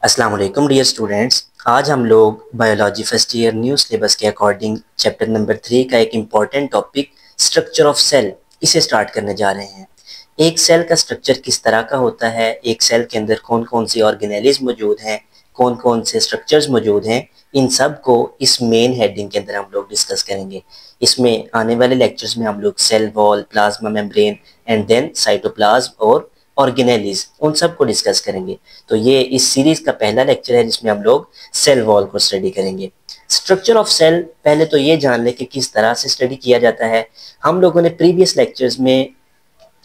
अस्सलाम वालेकुम dear students. आज हम लोग biology first year new syllabus के अकॉर्डिंग चैप्टर नंबर 3 का एक important topic structure of cell इसे स्टार्ट करने जा रहे हैं। एक सेल का स्ट्रक्चर किस तरह का होता है, एक सेल के अंदर कौन कौन सी ऑर्गेनेलिज मौजूद हैं, कौन कौन से स्ट्रक्चर्स मौजूद हैं, इन सब को इस मेन हेडिंग के अंदर हम लोग डिस्कस करेंगे। इसमें आने वाले लेक्चर्स में हम लोग cell wall, plasma membrane and then cytoplasm और ऑर्गेनेलिज उन सब को डिस्कस करेंगे। तो ये इस सीरीज का पहला लेक्चर है जिसमें हम लोग सेल वॉल को स्टडी करेंगे। स्ट्रक्चर ऑफ सेल, पहले तो ये जान ले कि किस तरह से स्टडी किया जाता है। हम लोगों ने प्रीवियस लेक्चर्स में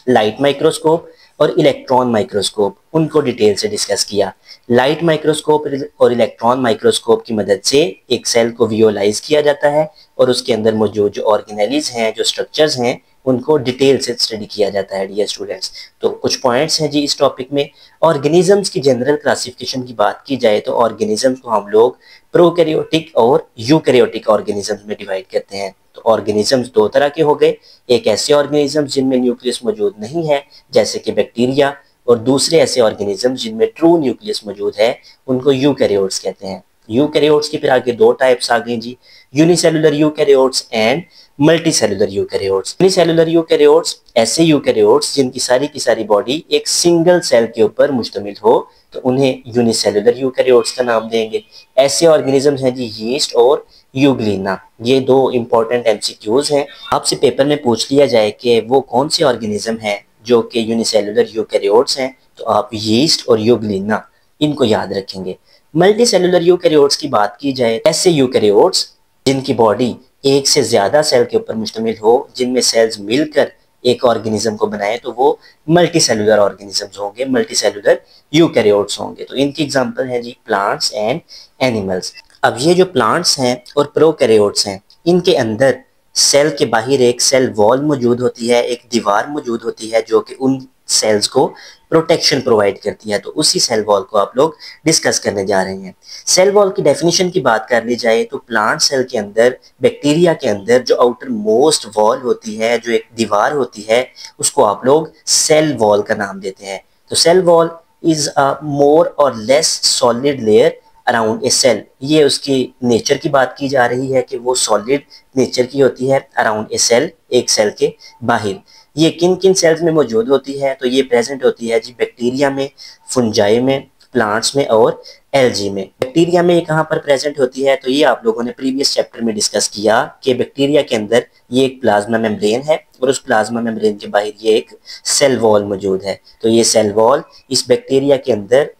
लाइट माइक्रोस्कोप और इलेक्ट्रॉन माइक्रोस्कोप उनको डिटेल से डिस्कस किया। लाइट माइक्रोस्कोप और इलेक्ट्रॉन माइक्रोस्कोप की मदद से एक सेल को विजुअलाइज किया जाता है और उसके अंदर मौजूद जो ऑर्गेनेलिज हैं, जो स्ट्रक्चर्स हैं, उनको डिटेल से स्टडी किया जाता है डियर स्टूडेंट्स। तो कुछ पॉइंट्स हैं जी इस टॉपिक में। ऑर्गेनिजम्स की जनरल क्लासिफिकेशन की बात की जाए तो ऑर्गेनिजम्स को हम लोग प्रोकैरियोटिक और यूकैरियोटिक ऑर्गेनिजम्स में डिवाइड करते हैं। तो ऑर्गेनिजम्स दो तरह के हो गए, एक ऐसे ऑर्गेनिजम्स जिनमें न्यूक्लियस मौजूद नहीं है जैसे कि बैक्टीरिया, और दूसरे ऐसे ऑर्गेनिजम्स जिनमें ट्रू न्यूक्लियस मौजूद है उनको यूकैरियोट्स कहते हैं। यूकैरियोट्स की फिर आगे दो टाइप्स आ गई जी, unicellular eukaryotes and multicellular eukaryotes. Unicellular eukaryotes ऐसे यूकैरियोट्स जिनकी सारी की सारी बॉडी एक सिंगल सेल के ऊपर मुश्तमिल हो तो उन्हें यूनिसेलुलर यूकैरियोट्स का नाम देंगे। ऐसे ऑर्गेनिजम्स हैं जी यीस्ट और यूग्लिना। ये दो इंपॉर्टेंट एमसीक्यूज हैं। आपसे पेपर में पूछ लिया जाए कि वो कौन से ऑर्गेनिज्म हैं जो कि यूनिसेलुलर यूकैरियोट्स हैं, तो आप यीस्ट और यूग्लिना इनको याद रखेंगे। मल्टी सेलुलर यूकैरियोट्स की बात की जाए, ऐसे यूकैरियोट्स जिनकी बॉडी एक से ज्यादा सेल के ऊपर मुश्तमिल हो, जिनमें सेल्स मिलकर एक ऑर्गेनिज्म को बनाए, तो वो मल्टी सेलुलर ऑर्गेनिजम्स होंगे, मल्टी सेलुलर यूकैरियोट्स होंगे। तो इनकी एग्जांपल है जी प्लांट्स एंड एनिमल्स। अब ये जो प्लांट्स हैं और प्रोकैरियोट्स हैं, इनके अंदर सेल के बाहर एक सेल वॉल मौजूद होती है, एक दीवार मौजूद होती है जो कि उन सेल्स को प्रोटेक्शन प्रोवाइड करती है। तो उसी सेल वॉल को आप लोग डिस्कस करने जा रहे हैं। सेल वॉल की डेफिनेशन की बात कर ली जाए तो प्लांट सेल के अंदर, बैक्टीरिया के अंदर जो आउटर मोस्ट वॉल होती है, जो एक दीवार होती है, उसको आप लोग सेल वॉल का नाम देते हैं। तो cell wall is a more or less solid layer around a cell. ये उसकी नेचर की बात की जा रही है कि वो सॉलिड नेचर की होती है अराउंड ए सेल, एक सेल के बाहर। ये किन किन सेल्स में मौजूद होती है, तो ये प्रेजेंट होती है जी बैक्टीरिया में, फंजाई में, प्लांट्स में और एल्गी में। बैक्टीरिया में ये कहाँ पर प्रेजेंट होती है, तो ये आप लोगों ने प्रीवियस चैप्टर में डिस्कस किया कि बैक्टीरिया के अंदर ये एक प्लाज्मा मेम्ब्रेन है और उस प्लाज्मा मेम्ब्रेन के बाहर ये एक सेल वॉल मौजूद है। तो ये सेल वॉल इस बैक्टीरिया के अंदर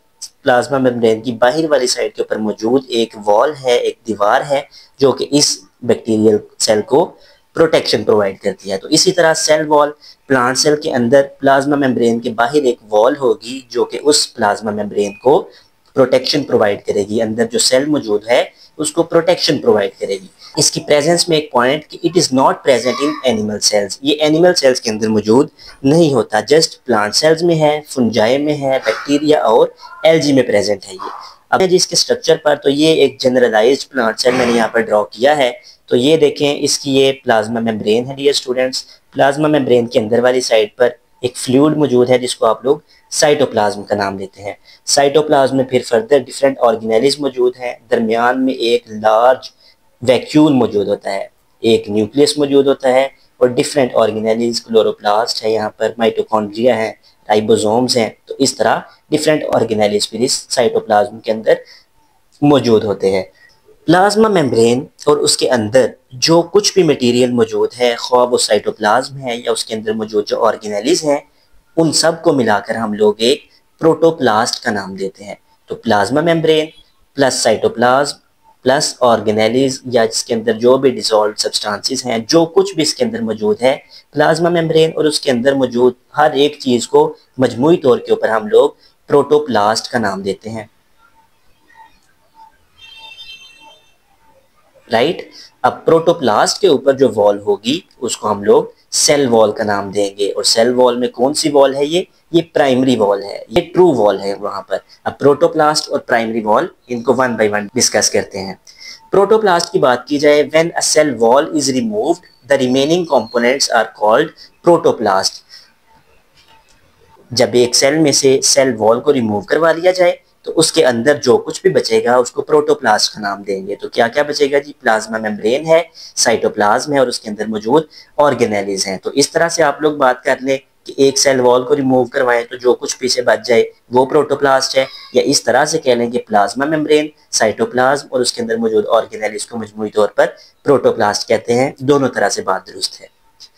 प्लाज्मा मेम्ब्रेन की बाहर वाली साइड के ऊपर मौजूद एक वॉल है, एक दीवार है जो कि इस बैक्टीरियल सेल को प्रोटेक्शन प्रोवाइड करती है। तो इसी तरह सेल वॉल, प्लांट सेल के अंदर प्लाज्मा मेम्ब्रेन के बाहर एक वॉल होगी जो कि उस प्लाज्मा मेम्ब्रेन को प्रोटेक्शन प्रोवाइड करेगी, अंदर जो सेल मौजूद है उसको प्रोटेक्शन प्रोवाइड करेगी। इसकी प्रेजेंस में एक पॉइंट कि it is not present in animal cells, ये एनिमल सेल्स के अंदर मौजूद नहीं होता, जस्ट प्लांट सेल्स में है, फंजाई में है, बैक्टीरिया और एल्गी में प्रेजेंट है ये। अब जिसके स्ट्रक्चर पर, तो ये एक जनरलाइज्ड प्लांट सेल मैंने यहाँ पर ड्रॉ किया है। तो ये देखें, इसकी ये प्लाज्मा मेम्ब्रेन है डियर स्टूडेंट्स। प्लाज्मा मेम्ब्रेन के अंदर वाली साइड पर एक फ्लूइड मौजूद है जिसको आप लोग साइटोप्लाज्म का नाम देते हैं। साइटोप्लाज्म में फिर फर्दर डिफरेंट ऑर्गेनेलिज मौजूद हैं, दरमियान में एक लार्ज वैक्यूल मौजूद होता है, एक न्यूक्लियस मौजूद होता है और डिफरेंट ऑर्गेनेलिज, क्लोरोप्लास्ट है, यहाँ पर माइटोकॉन्ड्रिया है, राइबोसोम्स हैं। तो इस तरह डिफरेंट ऑर्गेनेलिज फिर इस साइटोप्लाज्म के अंदर मौजूद होते हैं। प्लाज्मा मेम्ब्रेन और उसके अंदर जो कुछ भी मटेरियल मौजूद है, ख्वाह वो साइटोप्लाज्म है या उसके अंदर मौजूद जो ऑर्गेनेलिज हैं, उन सब को मिलाकर हम लोग एक प्रोटोप्लास्ट का नाम देते हैं। तो plasma membrane plus cytoplasm plus organelles या जिसके अंदर जो भी डिसॉल्व सब्सटेंसेस हैं, जो कुछ भी इसके अंदर मौजूद है, प्लाज्मा मेम्ब्रेन और उसके अंदर मौजूद हर एक चीज को मजमूई तौर के ऊपर हम लोग प्रोटोप्लास्ट का नाम देते हैं। राइट। अब प्रोटोप्लास्ट के ऊपर जो वॉल होगी उसको हम लोग सेल वॉल का नाम देंगे। और सेल वॉल में कौन सी वॉल है, ये प्राइमरी वॉल है, ये ट्रू वॉल है वहां पर। अब प्रोटोप्लास्ट और प्राइमरी वॉल, इनको वन बाय वन डिस्कस करते हैं। प्रोटोप्लास्ट की बात की जाए, when a cell wall is removed the remaining components are called protoplast. जब एक सेल में से सेल वॉल को रिमूव करवा लिया जाए तो उसके अंदर जो कुछ भी बचेगा उसको प्रोटोप्लास्ट का नाम देंगे। तो क्या क्या बचेगा जी, प्लाज्मा मेम्ब्रेन है, साइटोप्लाज्म है और उसके अंदर मौजूद ऑर्गेनेलीज हैं। तो इस तरह से आप लोग बात कर लें कि एक सेल वॉल को रिमूव करवाएं तो जो कुछ पीछे बच जाए वो प्रोटोप्लास्ट है, या इस तरह से कह लें कि प्लाज्मा मेम्ब्रेन, साइटोप्लाज्म और उसके अंदर मौजूद ऑर्गेनेलीज को मजमूई तौर पर प्रोटोप्लास्ट कहते हैं। दोनों तरह से बात दुरुस्त है।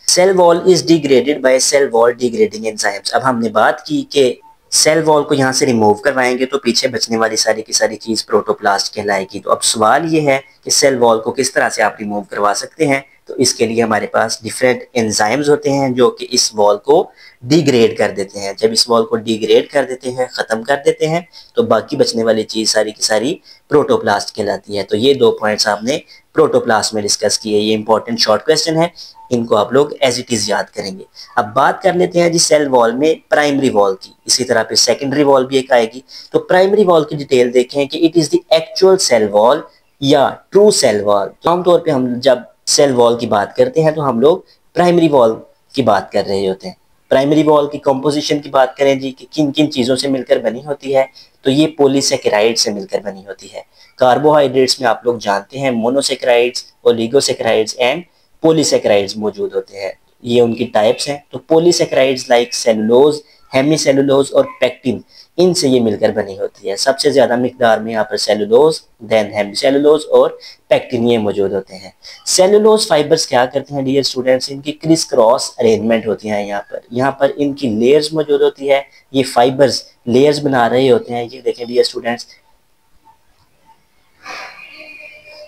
Cell wall is degraded by cell wall degrading enzymes. अब हमने बात की कि सेल वॉल को यहाँ से रिमूव करवाएंगे तो पीछे बचने वाली सारी की सारी चीज प्रोटोप्लास्ट कहलाएगी। तो अब सवाल ये है कि सेल वॉल को किस तरह से आप रिमूव करवा सकते हैं। तो इसके लिए हमारे पास डिफरेंट एंजाइम्स होते हैं जो कि इस वॉल को डिग्रेड कर देते हैं। जब इस वॉल को डिग्रेड कर देते हैं, खत्म कर देते हैं, तो बाकी बचने वाली चीज सारी की सारी प्रोटोप्लास्ट कहलाती है। तो ये 2 पॉइंट्स आपने प्रोटोप्लास्ट में डिस्कस किए। ये इंपॉर्टेंट शॉर्ट क्वेश्चन है, इनको आप लोग एज इट इज याद करेंगे। अब बात कर लेते हैं जी सेल वॉल में प्राइमरी वॉल की, इसी तरह पे सेकेंडरी वॉल भी एक आएगी। तो प्राइमरी वॉल की डिटेल देखें कि it is the actual cell wall या ट्रू सेल वॉल। तो आमतौर पे हम जब सेल वॉल की बात करते हैं तो हम लोग प्राइमरी वॉल की बात कर रहे होते हैं। प्राइमरी वॉल की कंपोजिशन की बात करें जी कि किन किन चीज़ों से मिलकर बनी होती है, तो ये पॉलीसेकेराइड से मिलकर बनी होती है। कार्बोहाइड्रेट्स में आप लोग जानते हैं मोनोसेकेराइड्स, ओलिगोसेकेराइड्स एंड पॉलीसेकेराइड्स मौजूद होते हैं। ये उनकी टाइप्स हैं। तो पॉलीसेकेराइड्स लाइक सेलुलोज, हेमीसेलुलोज और पेक्टिन, इनसे ये मिलकर बनी होती है। सबसे ज्यादा मिकदार में यहाँ पर सेलुलोज, देन हेमीसेलुलोज और पेक्टिन ये मौजूद होते हैं। सेलुलोज फाइबर्स क्या करते हैं डियर स्टूडेंट्स, इनकी क्रिस क्रॉस अरेंजमेंट होती है। यहाँ पर इनकी लेयर्स मौजूद होती है। ये फाइबर्स लेयर्स बना रहे होते हैं। ये देखें डियर स्टूडेंट्स,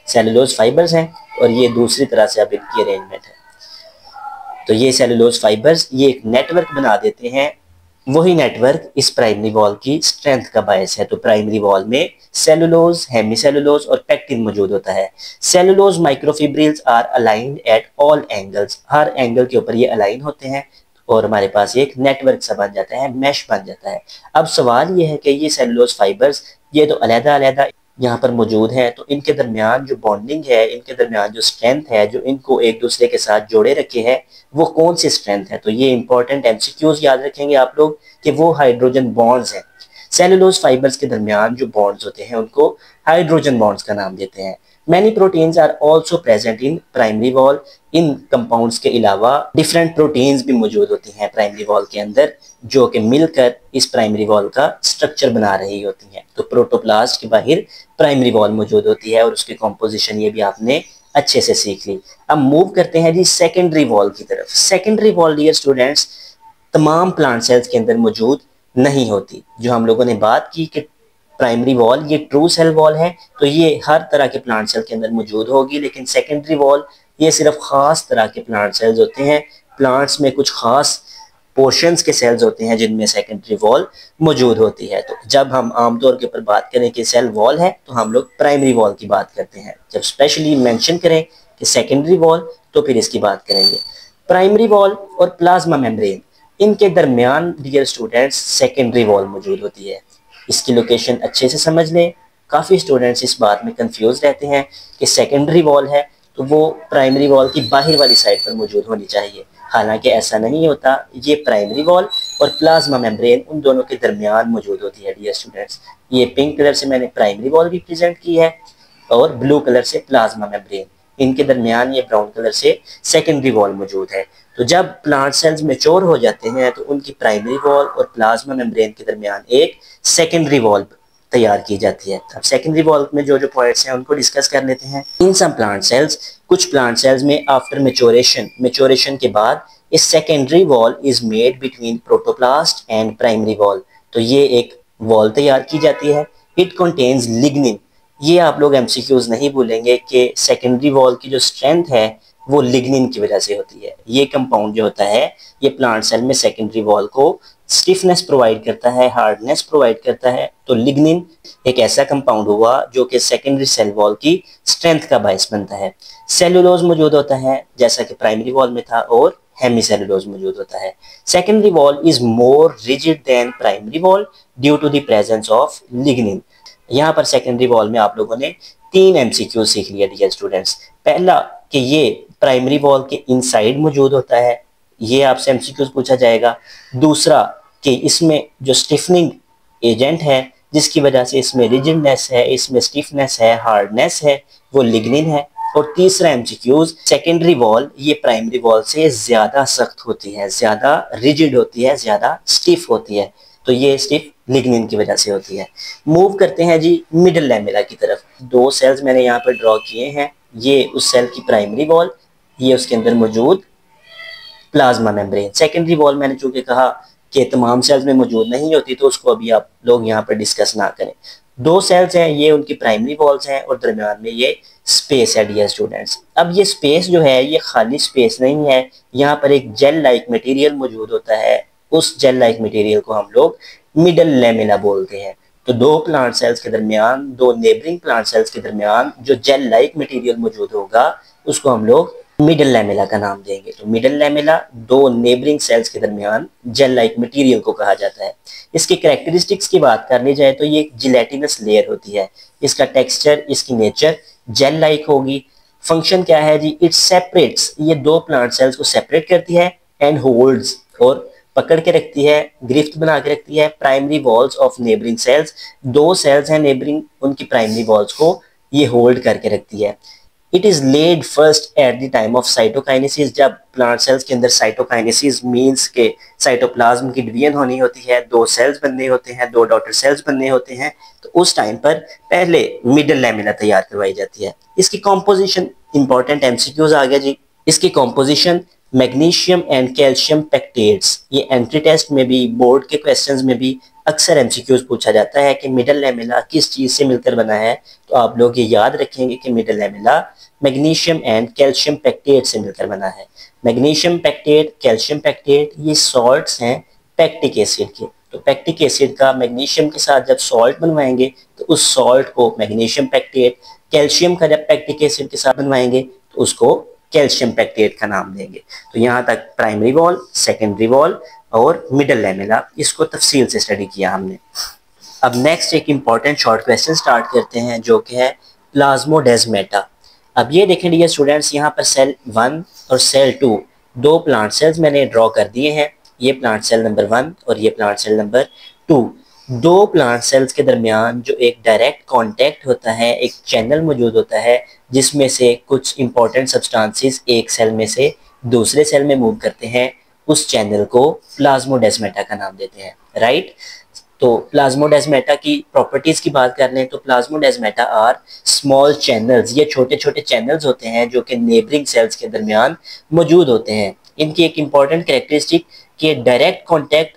सेलुलोज फाइबर्स हैं और ये दूसरी तरह से अब इनकी अरेंजमेंट है। तो ये सेलुलोज फाइबर्स ये एक नेटवर्क बना देते हैं। वही नेटवर्क इस प्राइमरी वॉल की स्ट्रेंथ का बायस है। तो प्राइमरी वॉल में सेलुलोज, हेमीसेलुलोज और पेक्टिन मौजूद होता है। Cellulose microfibrils are aligned at all angles, हर एंगल के ऊपर ये अलाइन होते हैं और हमारे पास एक नेटवर्क सा बन जाता है, मैश बन जाता है। अब सवाल ये है कि ये सेलुलोज फाइबर्स ये तो अलग-अलग यहाँ पर मौजूद हैं, तो इनके दरमियान जो बॉन्डिंग है, इनके दरमियान जो स्ट्रेंथ है, जो इनको एक दूसरे के साथ जोड़े रखे है, वो कौन सी स्ट्रेंथ है। तो ये इंपॉर्टेंट एमसीक्यूज याद रखेंगे आप लोग कि वो हाइड्रोजन बॉन्ड्स हैं। सेलुलोज फाइबर्स के दरमियान जो बॉन्ड्स होते हैं उनको हाइड्रोजन बॉन्ड्स का नाम देते हैं। Many proteins are also present in primary wall. इन कंपाउंड्स के अलावा डिफरेंट प्रोटीन्स भी मौजूद होती हैं प्राइमरी वॉल के अंदर, जो कि मिलकर इस प्राइमरी वॉल का स्ट्रक्चर बना रही होती हैं। तो प्रोटोप्लास्ट के बाहर प्राइमरी वॉल मौजूद होती है और उसकी कॉम्पोजिशन ये भी आपने अच्छे से सीख ली। अब मूव करते हैं जी सेकेंडरी वॉल की तरफ। सेकेंडरी वॉल डियर स्टूडेंट्स तमाम प्लांट सेल्स के अंदर मौजूद नहीं होती। जो हम लोगों ने बात की कि प्राइमरी वॉल ये ट्रू सेल वॉल है, तो ये हर तरह के प्लांट सेल के अंदर मौजूद होगी, लेकिन सेकेंडरी वॉल ये सिर्फ खास तरह के प्लांट सेल्स होते हैं। प्लांट्स में कुछ खास पोर्शंस के सेल्स होते हैं जिनमें सेकेंडरी वॉल मौजूद होती है। तो जब हम आमतौर के ऊपर बात करें कि सेल वॉल है तो हम लोग प्राइमरी वॉल की बात करते हैं। जब स्पेशली मेंशन करें कि सेकेंडरी वॉल तो फिर इसकी बात करेंगे। प्राइमरी वॉल और प्लाज्मा मेम्ब्रेन, इनके दरमियान डियर स्टूडेंट्स सेकेंडरी वॉल मौजूद होती है। इसकी लोकेशन अच्छे से समझ लें। काफ़ी स्टूडेंट्स इस बात में कंफ्यूज रहते हैं कि सेकेंडरी वॉल है तो वो प्राइमरी वॉल की बाहर वाली साइड पर मौजूद होनी चाहिए, हालांकि ऐसा नहीं होता। ये प्राइमरी वॉल और प्लाज्मा मेम्ब्रेन उन दोनों के दरमियान मौजूद होती है डियर स्टूडेंट्स। ये पिंक कलर से मैंने प्राइमरी वॉल रिप्रेजेंट की है और ब्लू कलर से प्लाज्मा मेम्ब्रेन, इनके दरमियान ये ब्राउन कलर से सेकेंडरी वॉल मौजूद है। तो जब प्लांट सेल्स मैच्योर हो जाते हैं तो उनकी प्राइमरी वॉल और प्लाज्मा मेम्ब्रेन के दरमियान एक सेकेंडरी वॉल तैयार की जाती है। अब सेकेंडरी वॉल में जो जो पॉइंट्स हैं उनको डिस्कस कर लेते हैं। इन सम प्लांट सेल्स, कुछ प्लांट सेल्स में आफ्टर मैच्योरेशन के बाद इस secondary wall is made between protoplast and primary wall. तो ये एक वॉल तैयार की जाती है। It contains lignin. ये आप लोग एमसीक्यूज नहीं भूलेंगे कि सेकेंडरी वॉल की जो स्ट्रेंथ है वो लिग्निन की वजह से होती है। ये कंपाउंड जो होता है ये प्लांट सेल में सेकेंडरी वॉल को स्टिफनेस प्रोवाइड करता है, हार्डनेस प्रोवाइड करता है। तो लिग्निन एक ऐसा कंपाउंड हुआ जो कि सेकेंडरी सेल वॉल की स्ट्रेंथ का बायस बनता है। सेलुलोज मौजूद होता है जैसा कि प्राइमरी वॉल में था और हेमीसेलुलोज मौजूद होता है। Secondary wall is more rigid than primary wall due to the presence of lignin. यहाँ पर सेकेंडरी वॉल में आप लोगों ने 3 एमसीक्यू सीख लिया डियर स्टूडेंट्स। पहला कि ये प्राइमरी वॉल के इनसाइड मौजूद होता है, ये आपसे एमसीक्यूज पूछा जाएगा। दूसरा कि इसमें जो स्टिफनिंग एजेंट है जिसकी वजह से इसमें रिजिडनेस है, इसमें स्टिफनेस है, हार्डनेस है, वो लिग्निन है। और तीसरा एमसीक्यूज, सेकेंडरी वॉल ये प्राइमरी वॉल से ज्यादा सख्त होती है, ज्यादा रिजिड होती है, ज्यादा स्टिफ होती है, तो ये स्टिफ लिग्निन की वजह से होती है। मूव करते हैं जी मिडल लैमेला की तरफ। दो सेल्स मैंने यहाँ पर ड्रॉ किए हैं, ये उस सेल की प्राइमरी वॉल, ये उसके अंदर मौजूद प्लाज्मा मेम्ब्रेन। सेकेंडरी वॉल मैंने चूंकि कहा कि तमाम सेल्स में मौजूद नहीं होती, तो उसको अभी आप लोग यहाँ पर डिस्कस ना करें। दो सेल्स हैं, ये उनकी प्राइमरी वॉल्स हैं और दरमियान में ये स्पेस है डियर स्टूडेंट्स। अब ये स्पेस जो है ये खाली स्पेस नहीं है, यहाँ पर एक जेल लाइक मटेरियल मौजूद होता है, उस जेल लाइक मटेरियल को हम लोग मिडल लैमेला बोलते हैं। तो दो प्लांट सेल्स के दरमियान, दो नेबरिंग प्लांट सेल्स के दरमियान जो जेल लाइक मटेरियल मौजूद होगा उसको हम लोग मिडल लैमेला का नाम देंगे। तो मिडल लैमेला दो नेबरिंग सेल्स के दरमियान जेल लाइक मटेरियल को कहा जाता है। इसकी कैरेक्टरिस्टिक्स की बात करनी जाए तो ये एक जिलेटिनस लेयर होती है, इसका टेक्सचर, इसकी नेचर जेल लाइक होगी। फंक्शन क्या है जी, इट सेपरेट्स, ये दो प्लांट सेल्स को सेपरेट करती है एंड होल्ड्स, और पकड़ के रखती है, गिरफ्त बना के रखती है primary walls of neighbouring cells. दो सेल्स हैं नेबरिंग, उनकी प्राइमरी वॉल्स को ये होल्ड करके रखती है। It is laid first at the time of cytokinesis, जब प्लांट सेल्स के अंदर साइटोकाइनेसिस मींस के साइटोप्लाज्म की डिवीजन होनी होती है, दो सेल्स बनने होते हैं, दो डॉटर सेल्स बनने होते हैं, तो उस टाइम पर पहले मिडल लैमेला तैयार करवाई जाती है। इसकी कॉम्पोजिशन, इंपॉर्टेंट एमसीक्यूज आ गया जी। इसकी कॉम्पोजिशन मैग्नीशियम एंड कैल्शियम पेक्टेट्स, ये एंट्री टेस्ट में भी, बोर्ड के क्वेश्चंस में भी अक्सर एमसीक्यूज पूछा जाता है कि मिडल लैमेला किस चीज से मिलकर बना है, तो आप लोग ये याद रखेंगे कि middle lamella magnesium and calcium pectate से मिलकर बना है। मैग्नीशियम पेक्टेट, कैल्शियम पेक्टेट ये सॉल्ट्स हैं पैक्टिक एसिड के, तो पैक्टिक एसिड का मैग्नीशियम के साथ जब सॉल्ट बनवाएंगे तो उस सॉल्ट को मैग्नीशियम पेक्टेट, कैल्शियम का जब पैक्टिक एसिड के साथ बनवाएंगे तो उसको कैल्शियम पेक्टेट का नाम देंगे। तो यहाँ तक प्राइमरी वॉल, सेकेंडरी वॉल और मिडल लैमेला, इसको तफसील से स्टडी किया हमने। अब नेक्स्ट एक इंपॉर्टेंट शॉर्ट क्वेश्चन स्टार्ट करते हैं जो कि है प्लाज्मोडेस्माटा। अब ये देखें डियर स्टूडेंट्स, यहाँ पर सेल 1 और सेल 2 दो प्लांट सेल्स मैंने ड्रॉ कर दिए हैं, ये प्लांट सेल नंबर 1 और ये प्लांट सेल नंबर 2। दो प्लांट सेल्स के दरमियान जो एक डायरेक्ट कांटेक्ट होता है, एक चैनल मौजूद होता है जिसमें से कुछ इंपॉर्टेंट सब्सटेंसेस एक सेल में से दूसरे सेल में मूव करते हैं, उस चैनल को प्लाज्मोडेस्माटा का नाम देते हैं, राइट। तो प्लाज्मोडेस्माटा की प्रॉपर्टीज की बात कर लें तो प्लाज्मोडेस्माटा आर स्मॉल चैनल्स, ये छोटे छोटे चैनल्स होते हैं जो कि नेबरिंग सेल्स के दरमियान मौजूद होते हैं। इनकी एक इंपॉर्टेंट कैरेक्टरिस्टिक कि direct contact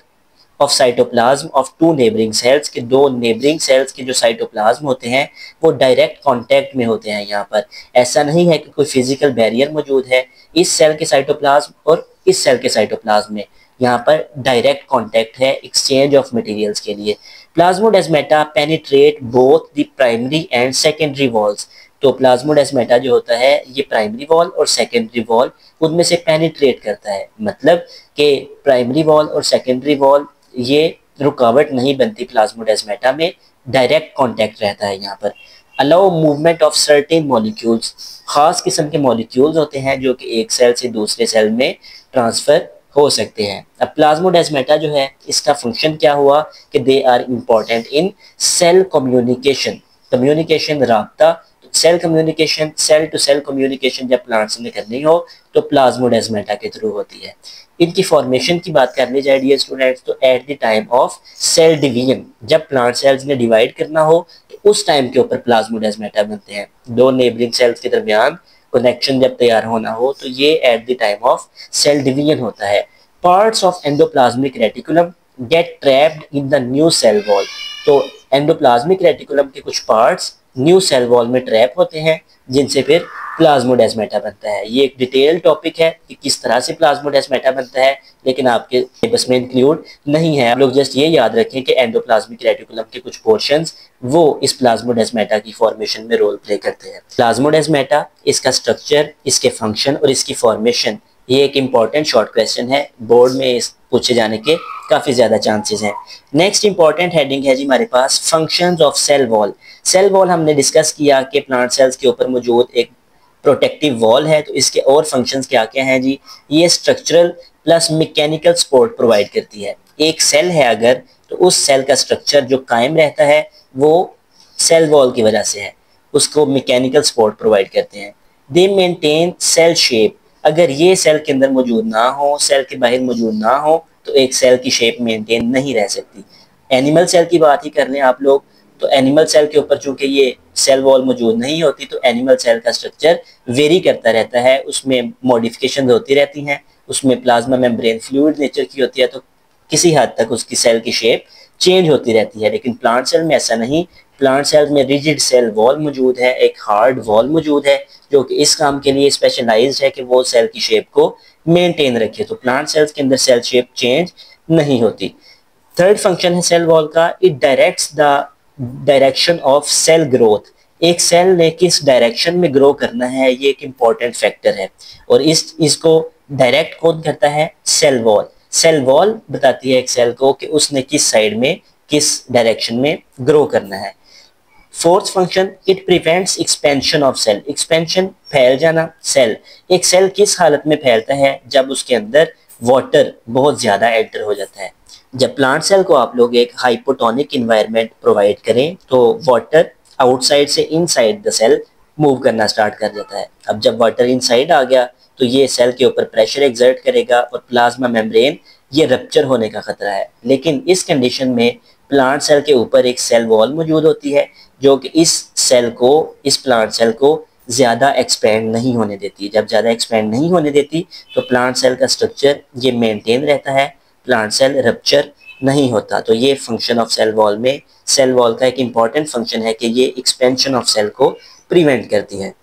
of cytoplasm of two neighbouring cells, के दो नेबरिंग सेल्स के जो साइटोप्लाज्म होते हैं वो डायरेक्ट कांटेक्ट में होते हैं। यहाँ पर ऐसा नहीं है कि कोई फिजिकल बैरियर मौजूद है इस सेल के साइटोप्लाज्म और इस सेल के साइटोप्लाज्म में, यहाँ पर डायरेक्ट कांटेक्ट है एक्सचेंज ऑफ मटेरियल्स के लिए। Plasmodesmata penetrate both the primary and secondary walls, तो प्लाज्मोडेस्माटा जो होता है ये प्राइमरी वॉल और सेकेंडरी वॉल उनमें से पेनिट्रेट करता है, मतलब कि प्राइमरी वॉल और सेकेंडरी वॉल ये रुकावट नहीं बनती प्लाज्मोडेस्माटा में, डायरेक्ट कांटेक्ट रहता है यहाँ पर। Allow movement of certain molecules, खास किस्म के मॉलिक्यूल्स होते हैं जो कि एक सेल से दूसरे सेल में ट्रांसफर हो सकते हैं। अब प्लाज्मोडेस्माटा जो है इसका फंक्शन क्या हुआ कि they are important in cell communication, communication राब्ता, cell communication, cell to cell communication जब प्लांट्स में करनी हो तो प्लाज्मोडेस्माटा के थ्रू होती है। इनकी फॉर्मेशन की बात करनी जाए डियर स्टूडेंट्स तो at the time of cell division, जब प्लांट सेल्स ने डिवाइड करना हो तो उस टाइम के ऊपर प्लाज्मोडेस्माटा बनते हैं। दो नेबरिंग सेल्स के दरमियान कनेक्शन जब तैयार होना हो तो ये at the time of cell division होता है। Parts of endoplasmic reticulum get trapped in the new cell wall, तो एंडोप्लाज्मिक रेटिकुलम के कुछ पार्ट्स न्यू सेल वॉल में ट्रैप होते हैं जिनसे फिर प्लाज्मोडेस्माटा बनता है। ये एक डिटेल टॉपिक है कि किस तरह से प्लाज्मोडेस्माटा बनता है, लेकिन आपके सिलेबस में इंक्लूड नहीं है। आप लोग जस्ट ये याद रखें कि एंडोप्लाज्मिक रेटिकुलम के कुछ पोर्शंस वो इस प्लाज्मोडेस्माटा की फॉर्मेशन में रोल प्ले करते हैं। प्लाज्मोडेस्माटा, इसका स्ट्रक्चर, इसके फंक्शन और इसकी फॉर्मेशन, ये एक इंपॉर्टेंट शॉर्ट क्वेश्चन है, बोर्ड में इस पूछे जाने के काफ़ी ज़्यादा चांसेस हैं। नेक्स्ट इंपॉर्टेंट हेडिंग है जी हमारे पास functions of cell wall. Cell wall हमने डिस्कस किया कि प्लांट सेल्स के ऊपर मौजूद एक प्रोटेक्टिव वॉल है, तो इसके और फंक्शंस क्या क्या हैं जी, ये structural plus mechanical support provide करती है। एक सेल है अगर तो उस सेल का स्ट्रक्चर जो कायम रहता है वो सेल वॉल की वजह से है, उसको मैकेनिकल सपोर्ट प्रोवाइड करते हैं। दे मेंटेन सेल शेप, अगर ये सेल के अंदर मौजूद ना हो, सेल के बाहर मौजूद ना हो, तो एक सेल की शेप मेंटेन नहीं रह सकती। एनिमल सेल की बात ही कर लें आप लोग, तो एनिमल सेल के ऊपर चूंकि ये सेल वॉल मौजूद नहीं होती, तो एनिमल सेल का स्ट्रक्चर वेरी करता रहता है, उसमें मॉडिफिकेशन होती रहती हैं, उसमें प्लाज्मा मेम्ब्रेन फ्लूइड नेचर की होती है, तो किसी हद तक उसकी सेल की शेप चेंज होती रहती है। लेकिन प्लांट सेल में ऐसा नहीं, प्लांट सेल में रिजिड सेल वॉल मौजूद है, एक हार्ड वॉल मौजूद है जो कि इस काम के लिए स्पेशलाइज्ड है कि वो सेल की शेप को मेंटेन रखे। तो प्लांट सेल्स के अंदर सेल शेप चेंज नहीं होती। थर्ड फंक्शन है सेल वॉल का, it directs the direction of cell growth. एक सेल ने किस डायरेक्शन में ग्रो करना है ये एक इंपॉर्टेंट फैक्टर है, और इसको डायरेक्ट कौन करता है? Cell wall. सेल वॉल बताती है एक सेल को कि उसने किस साइड में, किस डायरेक्शन में ग्रो करना है। Fourth function, it prevents expansion of cell. Expansion, फैल जाना। सेल, एक सेल किस हालत में फैलता है? जब उसके अंदर वाटर बहुत ज्यादा एंटर हो जाता है। जब प्लांट सेल को आप लोग एक हाइपोटोनिक इन्वायरमेंट प्रोवाइड करें तो वाटर आउटसाइड से इनसाइड द सेल मूव करना स्टार्ट कर जाता है। अब जब वाटर इनसाइड आ गया तो ये सेल के ऊपर प्रेशर एक्सर्ट करेगा और प्लाज्मा मेम्ब्रेन ये रप्चर होने का खतरा है। लेकिन इस कंडीशन में प्लांट सेल के ऊपर एक सेल वॉल मौजूद होती है जो कि इस सेल को, इस प्लांट सेल को ज़्यादा एक्सपेंड नहीं होने देती। जब ज़्यादा एक्सपेंड नहीं होने देती तो प्लांट सेल का स्ट्रक्चर ये मेंटेन रहता है, प्लांट सेल रप्चर नहीं होता। तो ये फंक्शन ऑफ सेल वॉल में, सेल वॉल का एक इंपॉर्टेंट फंक्शन है कि ये एक्सपेंशन ऑफ सेल को प्रिवेंट करती है।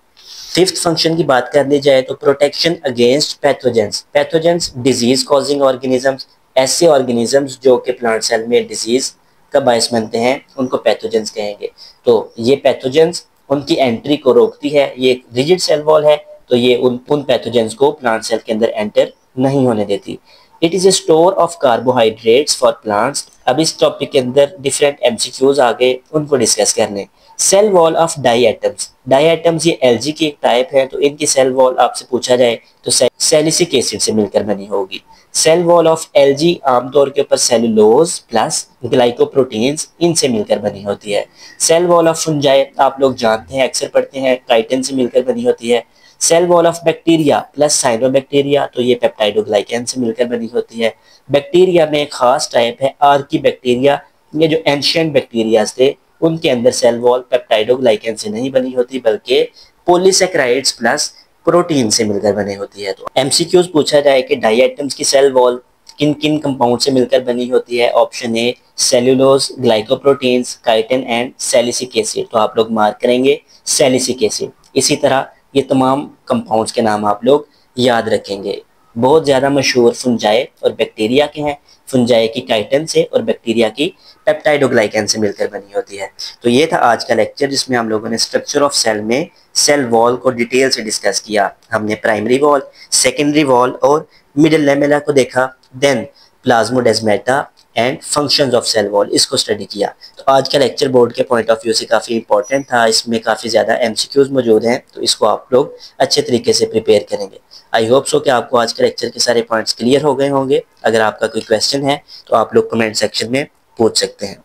फिफ्थ फंक्शन की बात कर ली जाए तो protection against pathogens. Pathogens disease causing organisms, ऐसे ऑर्गेनिजम्स जो कि प्लांट सेल में डिजीज का बायस बनते हैं उनको पैथोजेंस कहेंगे। तो ये पैथोजेंस उनकी एंट्री को रोकती है। ये एक रिजिड सेल वॉल है तो ये उन पैथोजेंस को प्लांट सेल के अंदर एंटर नहीं होने देती। It is a store of carbohydrates for plants. अब इस टॉपिक के अंदर डिफरेंट एमसीक्यूज आ गए, उनको डिस्कस करने। Cell wall of diatoms. Diatoms ये एलजी की एक टाइप है, तो इनकी सेल वॉल आपसे पूछा जाए तो सैलिसिक एसिड से मिलकर बनी होगी। सेल वॉल ऑफ एलजी आमतौर के ऊपर सेलुलोज प्लस ग्लाइकोप्रोटीन्स इनसे मिलकर बनी होती है। सेल वॉल ऑफ फंजाई आप लोग जानते हैं, अक्सर पढ़ते हैं, काइटिन से मिलकर बनी होती है। Cell wall of bacteria plus cyanobacteria, तो ये पेप्टाइडोग्लाइकन से मिलकर बनी होती है। बैक्टीरिया में एक खास टाइप है आर्की बैक्टीरिया, ये जो एंशिएंट बैक्टीरिया थे उनके अंदर सेल वॉल पेप्टाइडोग्लाइकन से नहीं बनी होती बल्कि पॉलीसेकेराइड्स प्लस प्रोटीन से मिलकर बनी होती है। तो एमसीक्यूज पूछा जाए कि डाई एटम्स की सेल वॉल किन किन कंपाउंड से मिलकर बनी होती है, option A cellulose, glycoproteins, chitin and salicylic acid. तो आप लोग मार्क करेंगे सैलिसिक एसिड। इसी तरह ये तमाम कंपाउंड्स के नाम आप लोग याद रखेंगे। बहुत ज़्यादा मशहूर फंजाई और बैक्टीरिया के हैं, फंजाई की काइटिन से और बैक्टीरिया की पेप्टाइडोग्लाइकन से मिलकर बनी होती है। तो ये था आज का लेक्चर जिसमें हम लोगों ने स्ट्रक्चर ऑफ सेल में सेल वॉल को डिटेल से डिस्कस किया। हमने प्राइमरी वॉल, सेकेंडरी वॉल और मिडिल लेमेला को देखा, then plasmodesmata and functions of cell wall, इसको स्टडी किया। तो आज का लेक्चर बोर्ड के पॉइंट ऑफ व्यू से काफ़ी इंपॉर्टेंट था, इसमें काफ़ी ज़्यादा एमसीक्यूज मौजूद हैं, तो इसको आप लोग अच्छे तरीके से प्रिपेयर करेंगे। आई होप सो कि आपको आज के लेक्चर के सारे पॉइंट्स क्लियर हो गए होंगे। अगर आपका कोई क्वेश्चन है तो आप लोग कमेंट सेक्शन में पूछ सकते हैं।